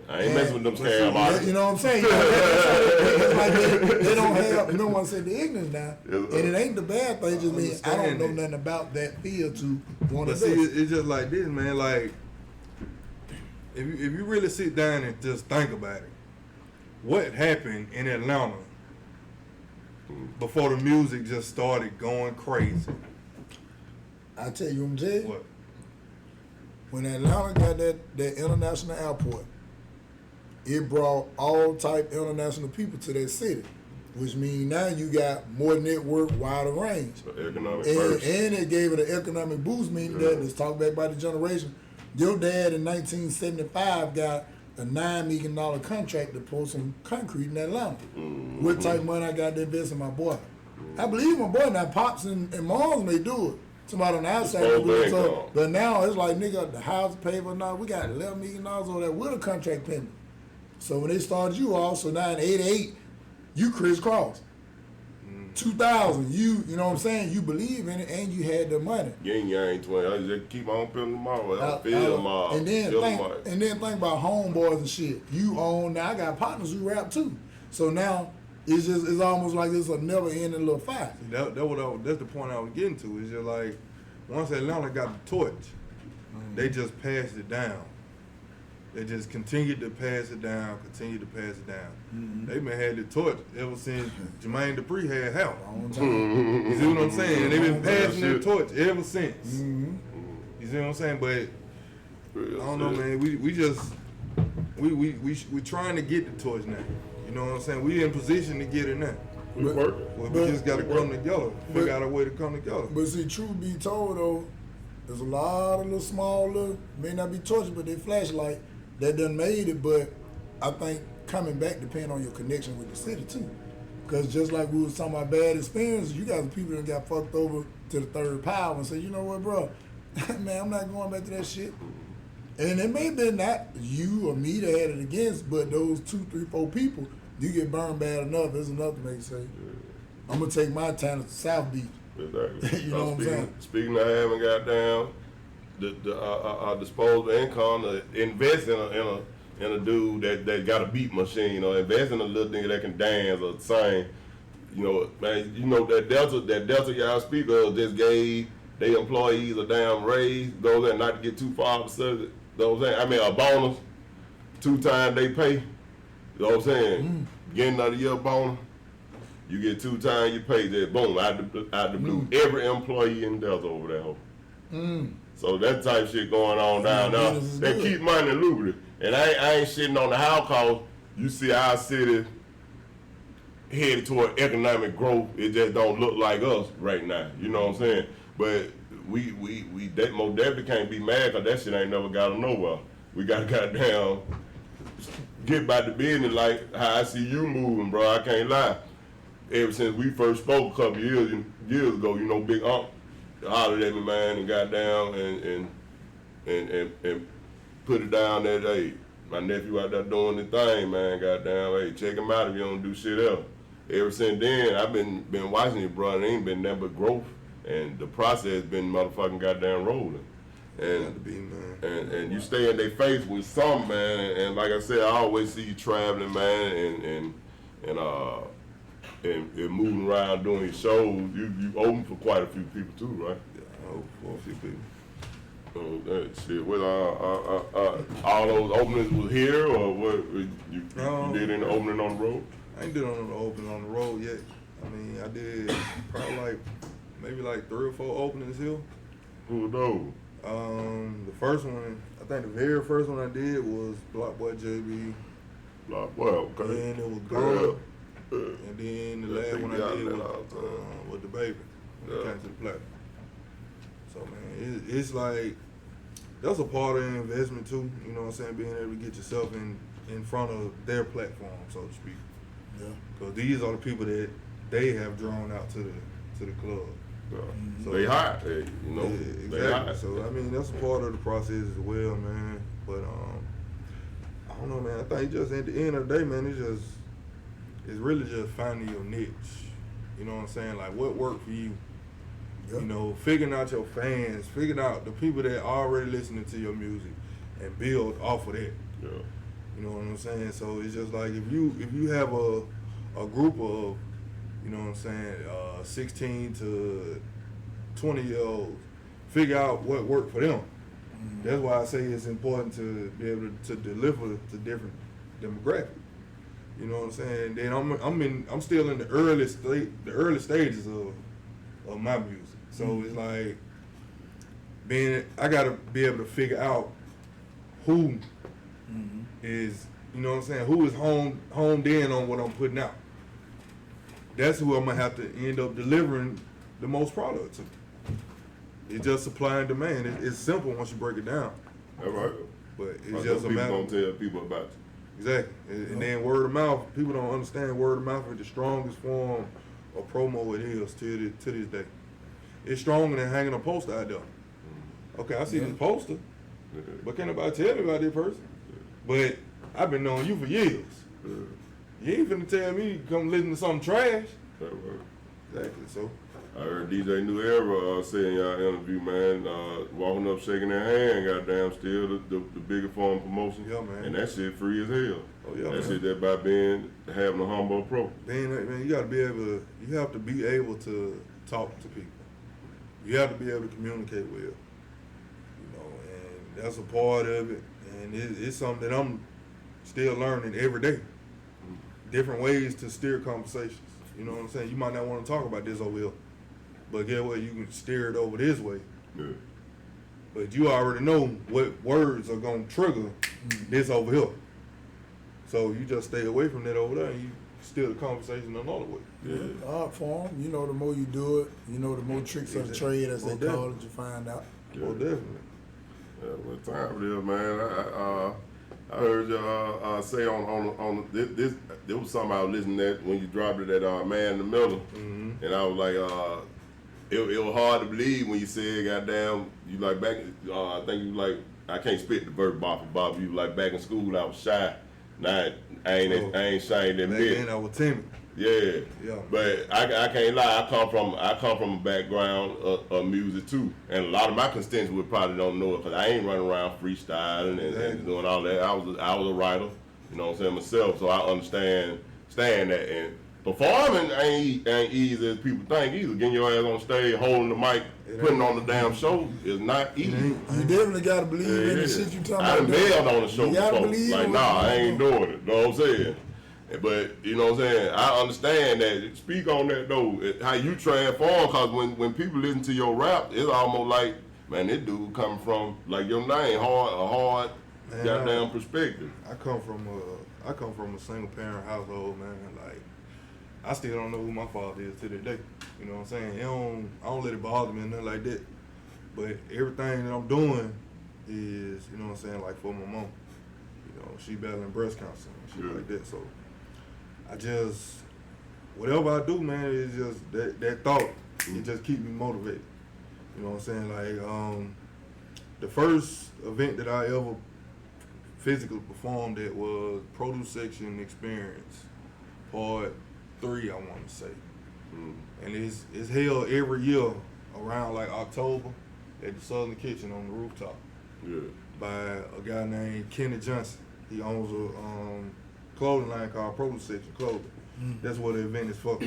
S1: I ain't messing with them scam artists.
S3: You know what I'm saying? It's like they don't have, you don't want to say the ignorance now. And it ain't the bad thing, it just means I don't know nothing about that field to want to
S2: see,
S3: do.
S2: it's just like this, man. Like, if you really sit down and just think about it, what happened in Atlanta before the music just started going crazy?
S3: I tell you, I'm saying.
S2: What?
S3: When Atlanta got that international airport, it brought all type international people to that city, which means now you got more network, wider range.
S1: Economic
S3: and it gave it an economic boost, meaning that, let's talk back about the generation. Your dad in 1975 got a $9 million contract to pour some concrete in Atlanta. What type of money I got to invest in my boy? I believe my boy now, Pops and Moms may do it. Somebody on the outside do it. So, but now it's like, nigga, the house paper now, we got $11 million over there with a contract pending. So when they started you off, so now in 88, you crisscross. 2000, you know what I'm saying? You believe in it and you had the money.
S1: You ain't 20. I just keep on peeling them off.
S3: And then think about homeboys and shit. You own, now I got partners who rap too. So now it's almost like it's a never ending little fight.
S2: That's the point I was getting to. It's just like, once Atlanta got the torch, they just passed it down. They just continued to pass it down, They been had the torch ever since Jermaine Dupri had help. You see what I'm saying? They've been passing the torch ever since. You see what I'm saying? But I don't know, man. We trying to get the torch now. You know what I'm saying? We in position to get it now.
S1: We work.
S2: Well, we just got to come together. Figure out a way to come together.
S3: But see, truth be told though, there's a lot of little small may not be torches, but they flashlight that done made it. But I think coming back depend on your connection with the city too. Because just like we was talking about bad experiences, you got people that got fucked over to the third power and say, you know what, bro, man, I'm not going back to that shit. And it may have been not you or me that had it against, but those 2, 3, 4 people, you get burned bad enough, there's enough to make you say, I'm going to take my talent to South Beach.
S1: Exactly.
S3: You know what I'm saying?
S1: Speaking of having got down the disposable income, to invest in a dude that got a beat machine, or invest in a little nigga that can dance or sing. You know, man, you know that Delta y'all speak of just gave their employees a damn raise, those that not to get too far off the subject. Those I mean a bonus, 2 times they pay. You know what I'm saying? Getting out of your bonus, you get 2 times your pay. That boom, out the blue. Every employee in Delta over there. So that type of shit going on down now. They keep money lucrative. And I ain't shitting on the house cause you see our city headed toward economic growth. It just don't look like us right now. You know what I'm saying? But we most definitely can't be mad because that shit ain't never got us nowhere. We gotta goddamn get back to business like how I see you moving, bro. I can't lie. Ever since we first spoke a couple years ago, you know, Big Unc hollered at me, man, and got down and put it down that, hey, my nephew out there doing the thing, man, goddamn, hey, check him out if you don't do shit else. Ever since then, I've been watching it, bro, and it ain't been nothing but growth, and the process been motherfucking goddamn rolling. And you stay in their face with something, man, and like I said, I always see you traveling, man, and moving around doing your shows. You open for quite a few people too, right?
S2: Yeah, I open for a few people.
S1: Shit, all those openings was here, or what? You did any opening on the road?
S2: I ain't did on the opening on the road yet. I mean, I did probably maybe 3 or 4 openings here.
S1: Who those?
S2: The first one, I think the very first one I did was Block Boy JB.
S1: Block Boy, okay.
S2: And it was Girl. And then the last one I did was the Baby. When it came to the platinum. So man, it's like that's a part of the investment too. You know what I'm saying? Being able to get yourself in front of their platform, so to speak.
S3: Yeah.
S2: Because these are the people that they have drawn out to the club. So,
S1: They hot, you know.
S2: Yeah,
S1: They
S2: exactly.
S1: hot.
S2: So I mean, that's a part of the process as well, man. But I don't know, man. I think just at the end of the day, man, it's really just finding your niche. You know what I'm saying? Like what worked for you.
S3: Yep.
S2: You know, figuring out your fans, figuring out the people that are already listening to your music, and build off of that.
S1: Yeah.
S2: You know what I'm saying? So it's just like if you have a group of, you know what I'm saying, 16 to 20-year-olds, figure out what worked for them. That's why I say it's important to be able to deliver to different demographics. You know what I'm saying? Then I'm still in the early stages of my music. So it's like I gotta be able to figure out who is, you know what I'm saying, who is honed in on what I'm putting out. That's who I'm gonna have to end up delivering the most product to. It's just supply and demand. It's simple once you break it down.
S1: All right.
S2: But it's
S1: Like
S2: just a
S1: people
S2: matter.
S1: gonna tell people about you.
S2: Exactly. And then word of mouth, people don't understand word of mouth is the strongest form of promo it is to this day. It's stronger than hanging a poster out there. Okay, I see this poster, but can't nobody tell me about this person? But I've been knowing you for years. You ain't finna tell me come listen to something trash.
S1: That right.
S2: Exactly, so.
S1: I heard DJ New Era say in y'all interview, man, walking up shaking their hand, goddamn, still the bigger form of promotion.
S2: Yeah, man.
S1: And that shit free as hell.
S2: Oh, yeah,
S1: that
S2: man.
S1: shit that by having a humble approach.
S2: Man, you have to be able to talk to people. You have to be able to communicate well. You know, and that's a part of it. And it's something that I'm still learning every day. Different ways to steer conversations. You know what I'm saying? You might not want to talk about this over here, but get what, you can steer it over this way.
S1: Yeah.
S2: But you already know what words are gonna trigger this over here. So you just stay away from that over there and you steer the conversation another way.
S1: Yeah.
S3: Art form, you know, the more you do it, you know, the more tricks of the trade, as they call it, you find out.
S1: Yeah.
S2: Oh, definitely.
S1: Yeah, what time it is, man? I heard you say on this. There was something I was listening to when you dropped it at Man in the Middle, and I was like, it was hard to believe when you said, goddamn, you like back. I think you like, I can't spit the verb Bob. You like back in school, I was shy. Now I ain't shy in that
S2: Back
S1: bit.
S2: then I was timid.
S1: Yeah.
S2: Yeah.
S1: But I can't lie. I come from a background of music too, and a lot of my constituents would probably don't know it because I ain't running around freestyling and doing all that. I was a writer, you know what I'm saying, myself, so I understand that. And performing ain't easy as people think either. Getting your ass on stage, holding the mic, putting on the damn show is not easy.
S3: You definitely gotta believe in the shit you talking
S1: I
S3: about.
S1: done bailed on the show
S3: You gotta
S1: before.
S3: believe
S1: Like,
S3: in
S1: nah,
S3: what
S1: I
S3: you
S1: ain't
S3: doing.
S1: doing it. Know what I'm saying? But, you know what I'm saying? I understand that. Speak on that, though, how you transform, because when people listen to your rap, it's almost like, man, this dude coming from, like your name, a hard
S2: Man,
S1: goddamn perspective.
S2: I come from a single parent household, man. Like, I still don't know who my father is to this day. You know what I'm saying? I don't let it bother me or nothing like that. But everything that I'm doing is, you know what I'm saying, like for my mom. You know, she battling breast cancer and shit like that. So I just, whatever I do, man, it's just that thought. It just keep me motivated. You know what I'm saying? Like, the first event that I ever physically performed at was Produce Section Experience, Part 3, I want to say. And it's held every year around like October at the Southern Kitchen on the rooftop.
S1: Yeah.
S2: By a guy named Kenny Johnson. He owns a clothing line called Produce Section Clothing. That's what the event is for.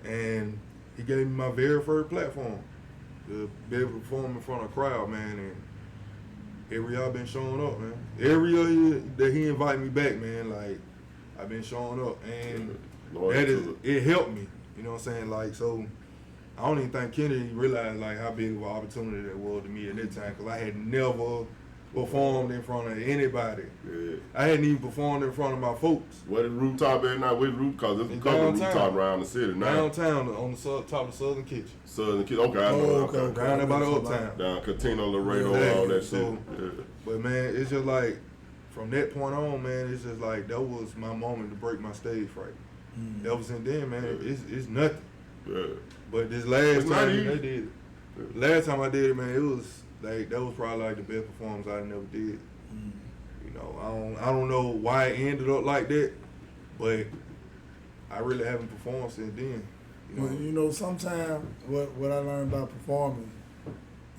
S2: And he gave me my very first platform to be able to perform in front of a crowd, man. And every year I've been showing up, man. Every year that he invited me back, man, like, I've been showing up. And it helped me, you know what I'm saying? Like, so I don't even think Kenny realized like how big of an opportunity that was to me at that time, because I had never performed in front of anybody.
S1: Yeah.
S2: I hadn't even performed in front of my folks.
S1: What is rooftop at now? Which roof? Because there's a couple of rooftop around the city now.
S2: Downtown on the top of Southern Kitchen.
S1: Southern Kitchen. Okay, I know.
S3: Okay.
S2: Down there by the Uptown.
S1: Down Catino, Laredo,
S2: Exactly.
S1: all that shit.
S2: So,
S1: Yeah.
S2: But man, it's just like, from that point on, man, it's just like that was my moment to break my stage fright. That was in then, man. It's nothing.
S1: Yeah.
S2: But this last
S1: It's not
S2: time
S1: easy.
S2: I did it, last time I did it, man, it was like that was probably like the best performance I never did. You know, I don't know why it ended up like that, but I really haven't performed since then.
S3: Well, you know, sometimes what I learned about performing,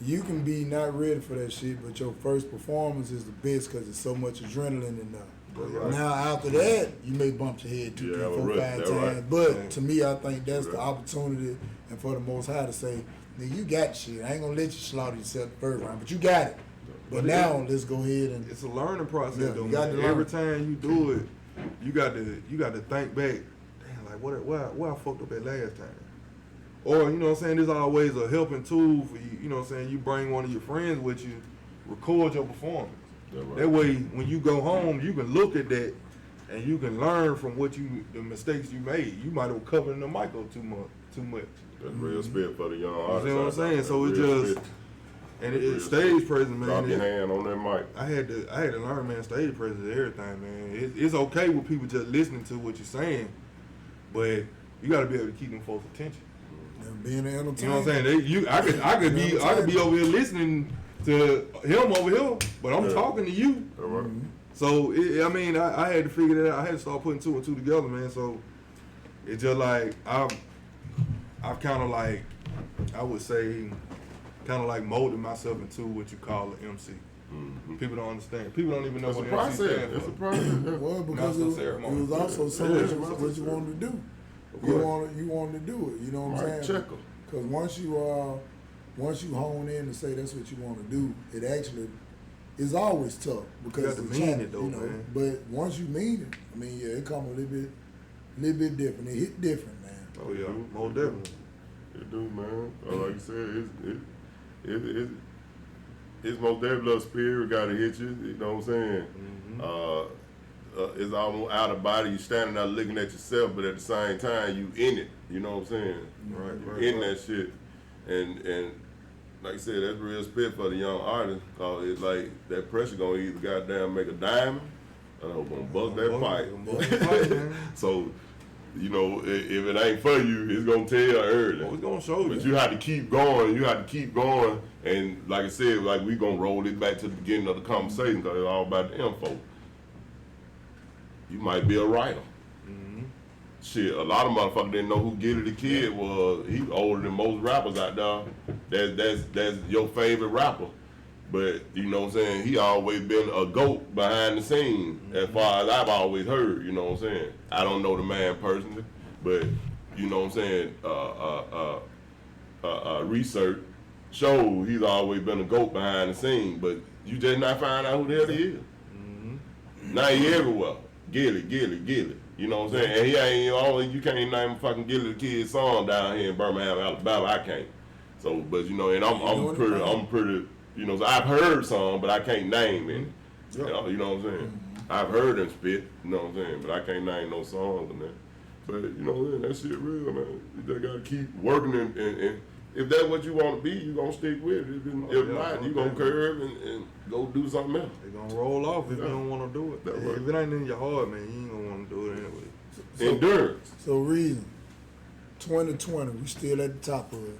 S3: you can be not ready for that shit, but your first performance is the best because there's so much adrenaline in there.
S2: Right.
S3: Now after that, you may bump your head 2,
S1: Yeah,
S3: 3, 4,
S1: right.
S3: 5
S1: That's
S3: times.
S1: right.
S3: But
S2: Yeah.
S3: to me, I think that's the opportunity, and for the Most High to say, "Nigga, you got shit. I ain't gonna let you slaughter yourself the first round, but you got it. But
S2: But
S3: now let's go ahead and
S2: It's a learning process,
S3: Yeah,
S2: though.
S3: you got
S2: Man.
S3: to learn.
S2: Every time you do it, you got to think back. Damn, like where I fucked up at last time. Or you know what I'm saying. There's always a helping tool for you. You know what I'm saying. You bring one of your friends with you, record your performance.
S1: That's right.
S2: That way, when you go home, you can look at that and you can learn from the mistakes you made. You might have covered the mic up too much.
S1: That's real spit for the young
S2: You
S1: artists.
S2: see what I'm
S1: out
S2: saying?
S1: there.
S2: So it
S1: That's real
S2: just
S1: spit.
S2: and
S1: Real
S2: it stage presence, man.
S1: Drop your
S2: it-
S1: hand on that mic.
S2: I had to learn, man. Stage presence is everything, man. It's okay with people just listening to what you're saying, but you got to be able to keep them folks' attention.
S3: being an entertainer.
S2: You know what I'm saying? I could be over here listening to him over here, but I'm
S1: Yeah.
S2: talking to you.
S1: All right.
S2: So I had to figure that out. I had to start putting 2 and 2 together, man. So it's just like I've kind of like, I would say, kind of like molded myself into what you call an MC. People don't understand. People don't even know
S1: It's a
S2: what MC
S1: process.
S2: stands
S1: It's a
S2: for.
S1: process.
S3: Well, because it was also something what you wanted to do. You wanted to do it. You know what I'm
S1: Right,
S3: saying?
S1: check 'em.
S3: Because once you hone in and say that's what you want to do, it actually is always tough because
S2: You got to
S3: it's
S2: mean
S3: challenge,
S2: it though,
S3: you know.
S2: man.
S3: But once you mean it, I mean, yeah, it come a little bit different. It hit different, man.
S2: Oh yeah, most definitely.
S1: It do, man. Like you said, it's most definitely a spirit got to hit you. You know what I'm saying? It's almost out of body. You standing there looking at yourself, but at the same time, you in it. You know what I'm saying?
S2: Right.
S1: In that shit, and like I said, that's real spit for the young artist. It's like that pressure gonna either goddamn make a diamond, or gonna bust that pipe.
S2: Man.
S1: So, you know, if it ain't for you, it's gonna tell early.
S2: Well, it's gonna show you.
S1: But you have to keep going. You have to keep going. And like I said, like we gonna roll it back to the beginning of the conversation because it's all about the info. You might be a writer. Shit, a lot of motherfuckers didn't know who Gilly the Kid was. He older than most rappers out there. That's your favorite rapper. But you know what I'm saying? He always been a GOAT behind the scenes, as far as I've always heard, you know what I'm saying? I don't know the man personally, but you know what I'm saying? Research shows he's always been a GOAT behind the scenes, but you just not find out who the hell he is. Now he everywhere. Gilly. You know what I'm saying? And he ain't you can't even name fucking Gilly the Kid song down here in Birmingham, Alabama. I can't. So, but you know, and I'm pretty. You know, so I've heard some, but I can't name any. You know what I'm saying? I've heard him spit. You know what I'm saying? But I can't name no songs and that. But you know, that shit real, man. You just gotta keep working and if that's what you want to be, you gonna stick with it. If not, you gonna curve and go do something else.
S2: They gonna roll off if you don't want to do it.
S1: That's right.
S2: If it ain't in your heart, man, you ain't gonna want to do it anyway.
S1: Endurance.
S3: So reason, 2020, we still at the top of it.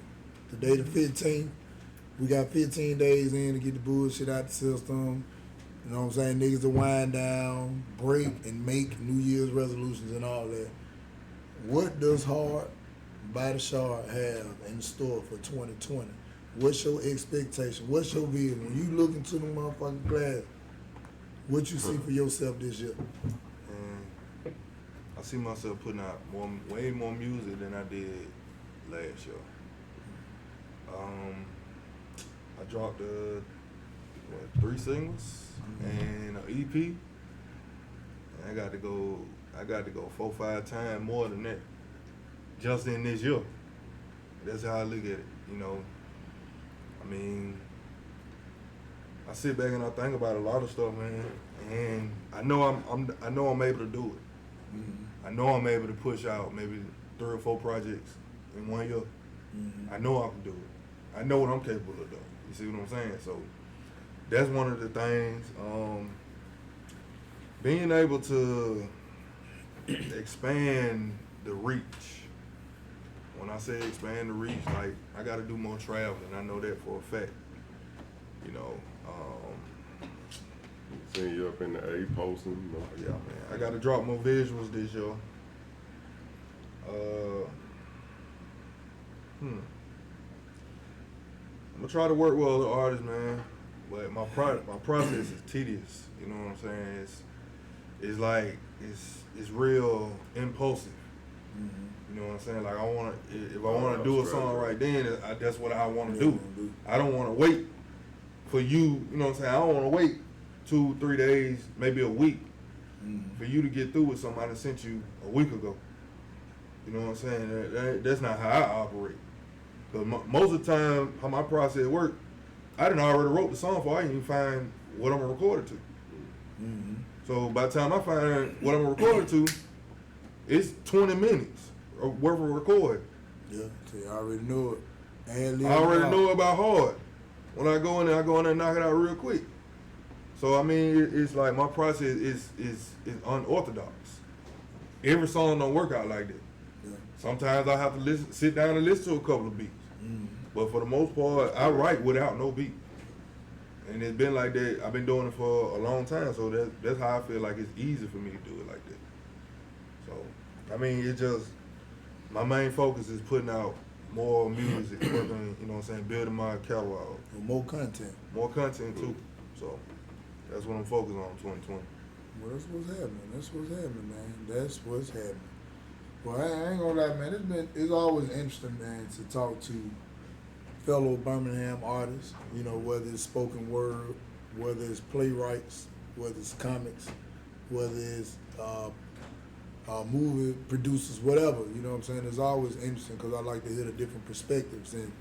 S3: Today the 15th. We got 15 days in to get the bullshit out the system. You know what I'm saying? Niggas to wind down, break, and make New Year's resolutions and all that. What does HardBodyShard have in store for 2020? What's your expectation? What's your vision? When you look into the motherfucking glass, what you see for yourself this year?
S2: And I see myself putting out way more music than I did last year. I dropped 3 singles and an EP. And I got to go 4-5 times more than that just in this year. That's how I look at it, you know. I mean, I sit back and I think about a lot of stuff, man, and I know I'm able to do it. I know I'm able to push out maybe 3 or 4 projects in 1 year. I know I can do it. I know what I'm capable of doing. You see what I'm saying? So that's one of the things. being able to expand the reach. When I say expand the reach, like I got to do more traveling. I know that for a fact. You know,
S1: Seeing you up in the A posting. You know.
S2: yeah, man. I got to drop more visuals this year. I'm gonna try to work with other artists, man. But my process is tedious. You know what I'm saying? It's like it's real impulsive. You know what I'm saying? Like if I want to do a song right then, that's what I want to do. I don't want to wait for you. You know what I'm saying? I don't want to wait 2-3 days, maybe a week, for you to get through with somebody that sent you a week ago. You know what I'm saying? That's not how I operate. Because most of the time, how my process works, I done already wrote the song before I even find what I'm gonna record it to. So by the time I find what I'm gonna record it to, it's 20 minutes worth of recording.
S3: Yeah, so you already know it. And
S2: I already know about hard. When I go in there and knock it out real quick. So I mean, it's like my process is unorthodox. Every song don't work out like that.
S3: Yeah.
S2: Sometimes I have to sit down and listen to a couple of beats. But for the most part, I write without no beat. And it's been like that. I've been doing it for a long time, so that's how I feel like it's easy for me to do it like that. So, I mean, it just, my main focus is putting out more music, working, you know what I'm saying, building my catalog.
S3: More content.
S2: More content too. So, that's what I'm focused on in 2020.
S3: Well, that's what's happening. That's what's happening, man. That's what's happening. Well, I ain't gonna lie, man. It's always interesting, man, to talk to fellow Birmingham artists. You know, whether it's spoken word, whether it's playwrights, whether it's comics, whether it's movie producers, whatever. You know what I'm saying? It's always interesting because I like to hear the different perspectives and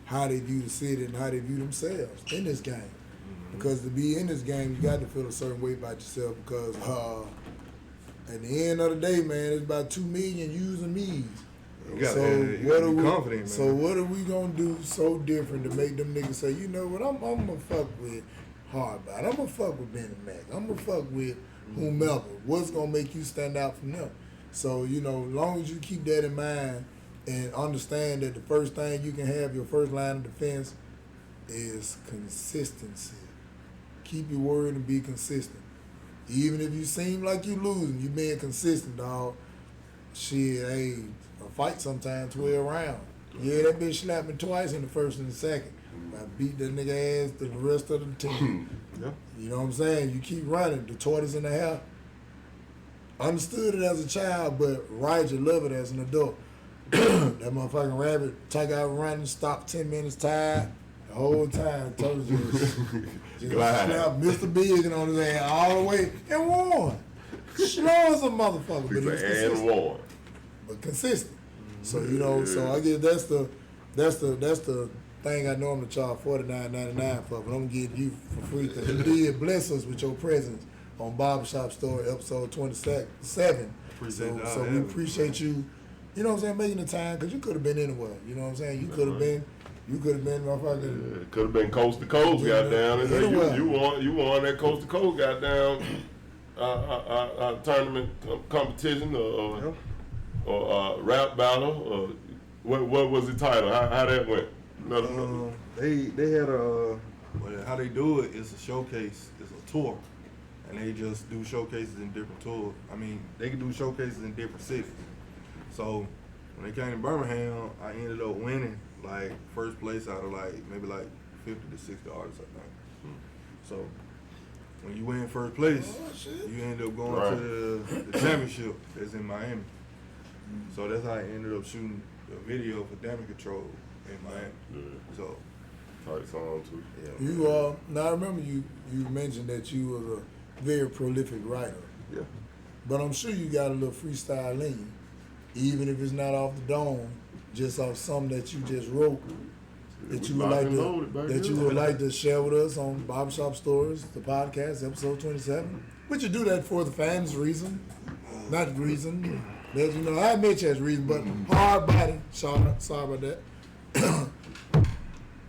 S3: how they view the city and how they view themselves in this game. Because to be in this game, you got to feel a certain way about yourself because at the end of the day, man, it's about 2 million yous and me's.
S2: You gotta be confident, man.
S3: So what are we gonna do so different to make them niggas say, you know what, I'm gonna fuck with HardBody, I'm gonna fuck with Bennie Mac, I'm gonna fuck with whomever. What's gonna make you stand out from them? So, you know, as long as you keep that in mind and understand that the first thing you can have, your first line of defense, is consistency. Keep your word and be consistent. Even if you seem like you losing, you being consistent, dog. Shit, hey, a fight sometimes 12 rounds. Yeah, that bitch slapped me twice in the first and the second. I beat that nigga ass to the rest of the team.
S2: Yeah.
S3: You know what I'm saying? You keep running. The tortoise in the hair. Understood it as a child, but Roger love it as an adult. That motherfucking rabbit take out running, stop 10 minutes tired. The whole time, told you just slap Mr. Big on his ass all the way and won. Slow as a motherfucker, but he was consistent.
S1: And won.
S3: But consistent. So you know, so I guess that's the thing I normally charge $49.99 for, but I'm gonna give you for free because you did bless us with your presence on Barbershop Story episode 27. So we appreciate you. You know what I'm saying, making the time because you could have been anywhere. You know what I'm saying? You could have been motherfucking.
S1: It could have been coast to coast, goddamn. You won that coast to coast, goddamn. Tournament competition or rap battle or what was the title? How that went?
S2: They had how they do it is a showcase, it's a tour, and they just do showcases in different tours. I mean, they can do showcases in different cities. So when they came to Birmingham, I ended up winning like first place out of maybe 50 to 60 artists, I think. So when you win first place, you end up going to the championship that's in Miami. So that's how I ended up shooting a video for Damage Control in Miami.
S1: Yeah.
S2: So
S1: tight song too.
S2: Yeah.
S3: You now I remember you mentioned that you was a very prolific writer.
S2: Yeah.
S3: But I'm sure you got a little freestyle in you, even if it's not off the dome, just off something that you just wrote that you would like to share with us on Barbershop Stories, the podcast, episode 27. Would you do that for the fans' reason? Not reason. As you know, I admit you as reason, but HardBody, sorry about that.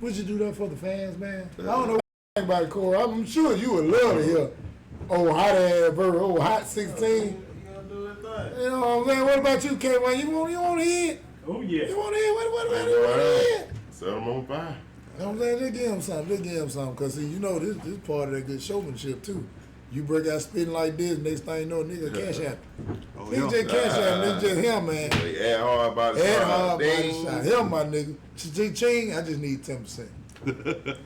S3: Would you do that for the fans, man? I don't know about it, Corey. I'm sure you would love to hear old hot ass verse, old hot 16. You know what I'm saying? What about you, K1? You want to hit?
S5: Oh, yeah.
S3: You want to hit? What you want to hit?
S1: Set them on fire.
S3: You know what I'm saying? Just give him something. Because, see, you know, this part of that good showmanship, too. You break out spitting like this, next thing you know, nigga cash out.
S2: Oh,
S3: Nigga just cash out, nigga just him, man.
S1: They add hard body
S3: Add
S1: shot.
S3: hard body
S1: Ding.
S3: shot. Him, my nigga. Ching, I just need 10%.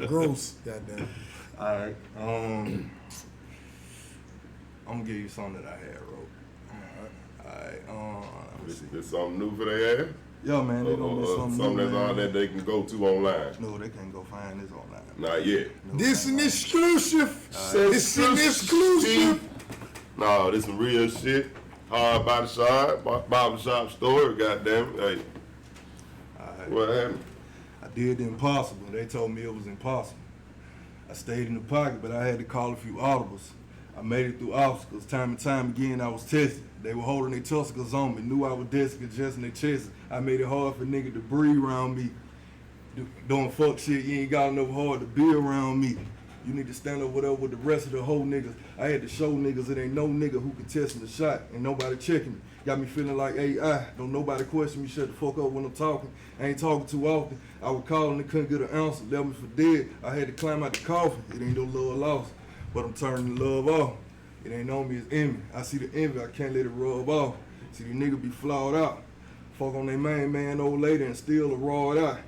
S3: Gross, goddamn.
S2: All right. I'm gonna give you something that I had wrote. All right.
S1: This something new for their ass?
S2: Yeah, man, they gonna be something new,
S1: that's all
S2: man.
S1: that they can go to online.
S2: No, they can't go find this online.
S1: Not yet.
S2: No,
S3: This an exclusive. This an exclusive.
S1: No, this some real shit. HardBodyShard, Barbershop store, goddamn it. Hey,
S2: all right.
S1: what happened?
S2: I did the impossible. They told me it was impossible. I stayed in the pocket, but I had to call a few audibles. I made it through obstacles. Time and time again, I was tested. They were holding their testicles on me, knew I was desk congesting their chest. I made it hard for niggas to breathe around me. Doing fuck shit, you ain't got enough hard to be around me. You need to stand over there with the rest of the whole niggas. I had to show niggas it ain't no nigga who can test the shot and nobody checking me. Got me feeling like AI. Don't nobody question me, shut the fuck up when I'm talking. I ain't talking too often. I would call and they couldn't get an answer, left me for dead. I had to climb out the coffin. It ain't no love lost, but I'm turning the love off. It ain't on me, it's envy. I see the envy, I can't let it rub off. See the nigga be flawed out. Fuck on they main man, old lady, and steal a raw eye.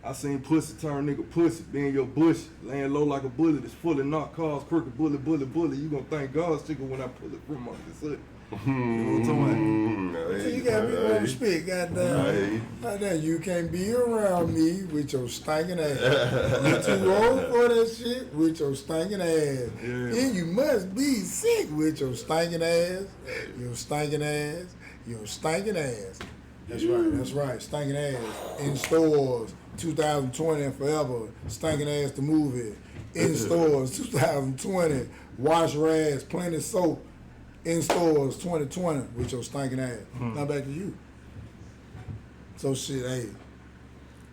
S2: I seen pussy turn nigga pussy, be in your bush, laying low like a bullet that's full of knock cars, crooked bullet. You gonna thank God's chicken when I pull it from my foot. You know what I'm talking about?
S3: You got me on the spit, goddamn. Goddamn, you can't be around me with your stinking ass. You too old for that shit with your stinking ass.
S2: Yeah.
S3: And you must be sick with your stinking ass. Your stinking ass. Your stinking ass. That's right. Stinking ass. In stores, 2020 and forever. Stinking ass the movie. In stores, 2020. Wash rags, plenty soap. In stores, 2020 with your stinking ass. Now back to you. So shit, hey.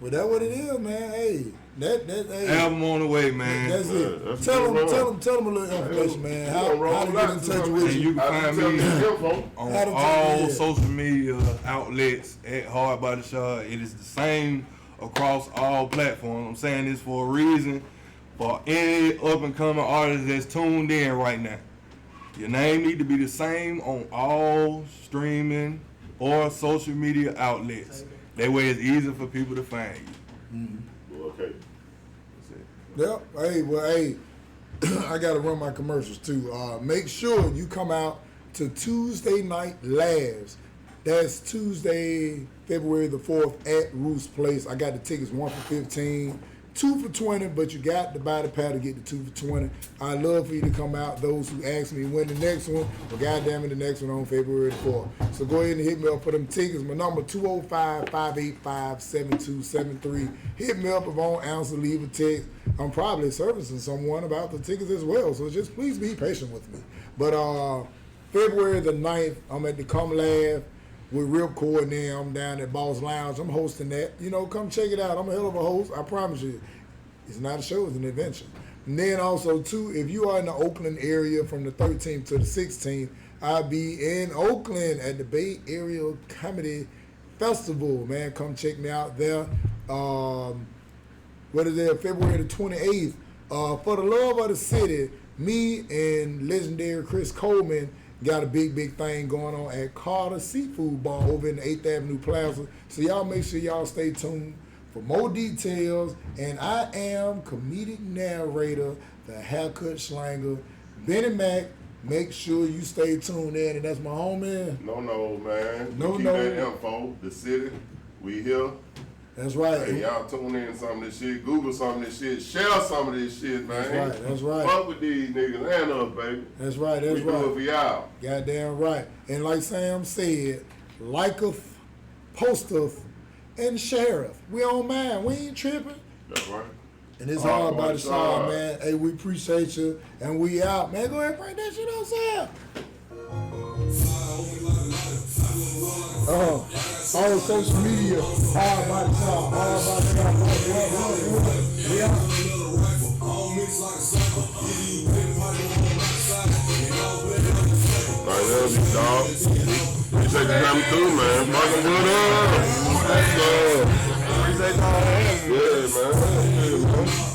S3: Well, that's what it is, man. Hey, hey.
S2: Album on the way, man.
S3: That's it.
S1: That's
S3: Tell
S1: good
S3: them a little information, man. How to get in touch with
S2: And
S3: you.
S2: you can find me on
S3: How to
S2: all
S3: tell you.
S2: social media outlets at HardBodyShard. It is the same across all platforms. I'm saying this for a reason. For any up and coming artist that's tuned in right now, your name need to be the same on all streaming or social media outlets. That way it's easier for people to find you.
S1: Okay.
S3: Yep. Hey, well, hey, I got to run my commercials too. Make sure you come out to Tuesday Night Laughs. That's Tuesday, February the 4th at Roost Place. I got the tickets 1 for 15, 2 for 20, but you got to buy the pair to get the 2 for 20. I'd love for you to come out. Those who ask me when the next one, well, goddamn it, the next one on February the 4th. So go ahead and hit me up for them tickets. My number 205-585-7273. Hit me up if I don't answer, leave a text. I'm probably servicing someone about the tickets as well, so just please be patient with me. But February the 9th, I'm at the Come Laugh with Ripcord and them. I'm down at Boss Lounge. I'm hosting that. You know, come check it out. I'm a hell of a host. I promise you. It's not a show, it's an adventure. And then also, too, if you are in the Oakland area from the 13th to the 16th, I'll be in Oakland at the Bay Area Comedy Festival. Man, come check me out there. What is it? February the 28th. For the love of the city, me and legendary Chris Coleman got a big thing going on at Carter Seafood Bar over in the 8th Avenue Plaza. So y'all make sure y'all stay tuned for more details. And I am comedic narrator, the haircut slanger, Bennie Mac. Make sure you stay tuned in. And that's my homie.
S1: No, man.
S3: No.
S1: Keep that info. The city. We here.
S3: That's right.
S1: Hey, y'all tune in some of this shit. Google some of this shit. Share some of this shit, man.
S3: That's right.
S1: Fuck with these niggas and us, baby.
S3: That's right.
S1: We do it for y'all.
S3: Goddamn right. And like Sam said, liketh, posteth, and shareth. We don't mind. We ain't tripping.
S1: That's right.
S3: And it's all about the song, man. Hey, we appreciate you. And we out. Man, go ahead and bring that shit on, Sam. All social media, HardBodyShard, HardBodyShard. We out.
S1: love you, dog. Appreciate you coming through, man. Fucking with us. Appreciate y'all having me. Yeah, man.